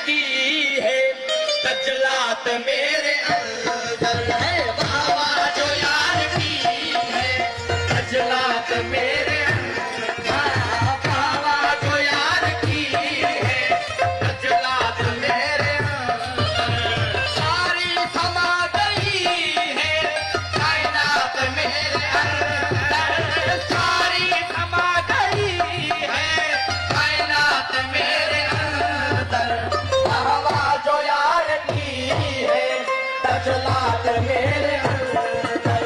की है तजलात मेरे अंदर है, बाबा जो यार की है तजलात मेरे अंदर, बाबा जो यार की है तजलात मेरे अंदर, सारी समा गई है कायनात मेरे अंदर, सारी समा गई है कायनात मेरे अंदर, बाबा जो यार की है तजलात मेरे अंदर,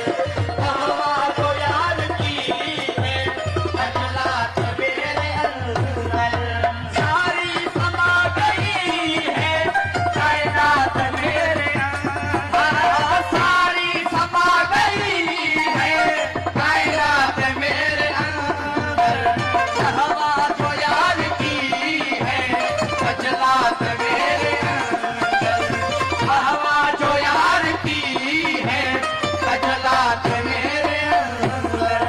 बाबा जो यार की है तजलात मेरे अंदर, सारी समा गई है कायनात मेरे अंदर, सारी समा गई है कायनात मेरे अंदर, बाबा जो यार की है तजलात मेरे अंदर, बाबा जो यार की है तजलात मेरे अंदर।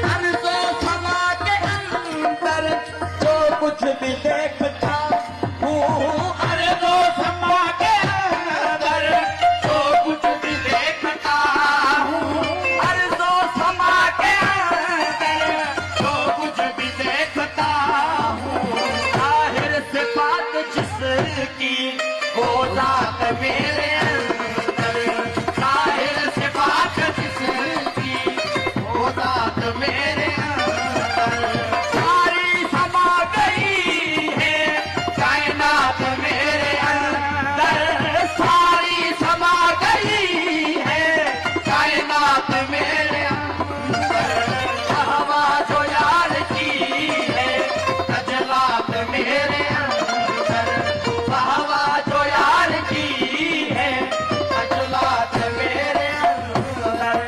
मन को समा के अंदर जो कुछ भी देखता हूँ, अरे वो समा के अंदर जो कुछ भी देखता हूँ, अरे वो समा के अंदर जो कुछ भी देखता हूँ, जाहिर से बात जिसकी वो जात मेरे अंदर, जाहिर से बात जिसकी वो जात मेरे अंदर, सारी समा गई है कायनात मेरे अंदर, सारी समा गई है कायनात मेरे अंदर, हवा जो यार की है तजलात मेरे अंदर, हवा जो यार की है तजलात मेरे अंदर।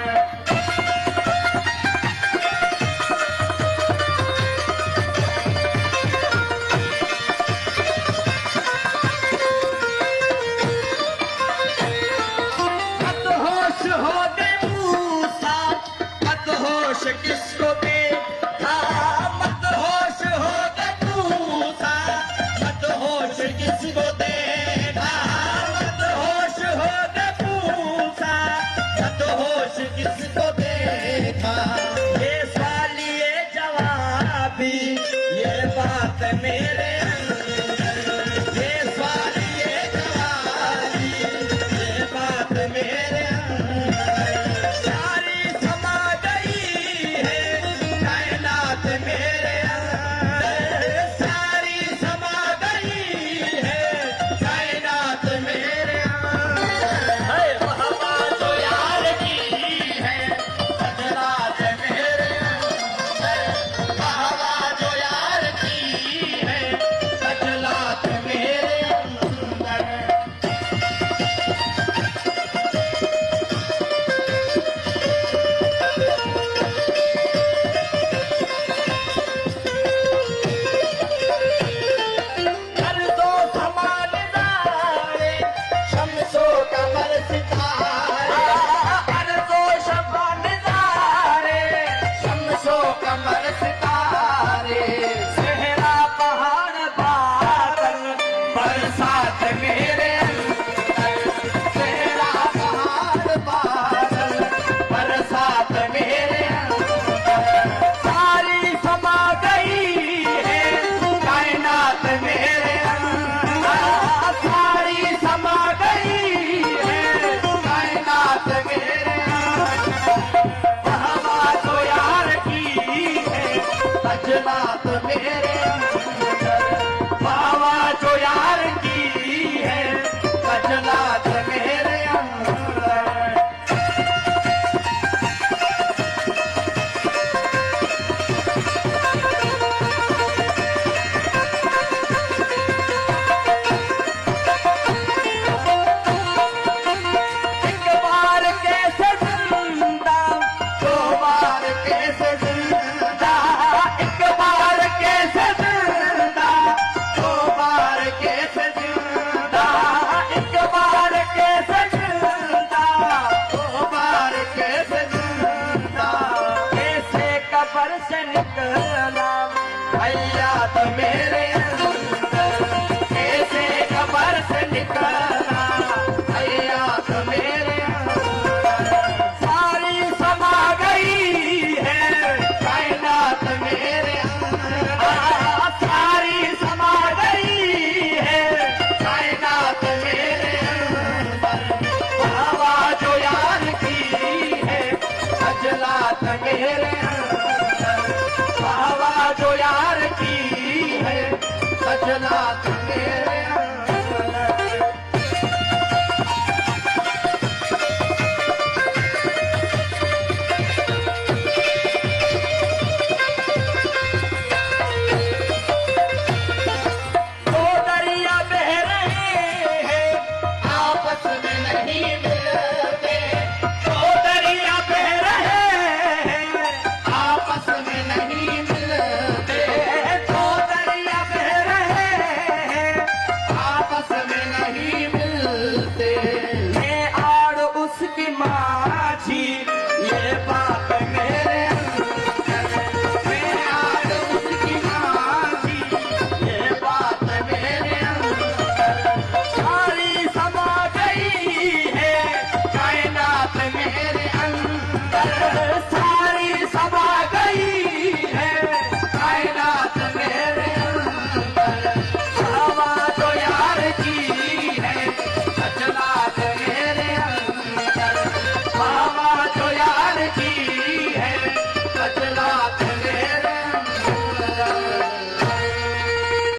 मदहोश हो गए मूसा, मदहोश किसको देखा, मदहोश हो गए मूसा, मदहोश किसको देखा, मदहोश हो गए मूसा, मदहोश किसको देखा, ये सवाल ये जवाबी ये बात मेरे अंदर, ये सवाल ये जवाबी ये बात मेरे अंदर, सारी समा गई है कायनात मेरे अंदर, सारी समा गई है कायनात मेरे अंदर, है बाबा जो यार की है तजलात मेरे अंदर, बाबा जो यार की है तजलात मेरे अंदर। हर दो समान नज़ारे शम्सो कमर सितारे, हर दो समान नज़ारे शम्सो कमर सितारे, सहरा पहाड़ बादल बरसात मेरे अंदर, सहरा पहाड़ बादल बरसात मेरे अंदर, सारी समा गई है कायनात मेरे अंदर, सारी समा गई है कायनात मेरे अंदर, बाबा जो यार की है तजलात मेरे अंदर, बाबा जो यार की है तजलात मेरे अंदर। कब्र से निकला हयात मेरे अंदर कैसे कब्र से निकला हयात मेरे अंदर सारी समा गई है कायनात मेरे अंदर सारी समा गई है कायनात मेरे अंदर हवा जो यार की है अजलात मेरे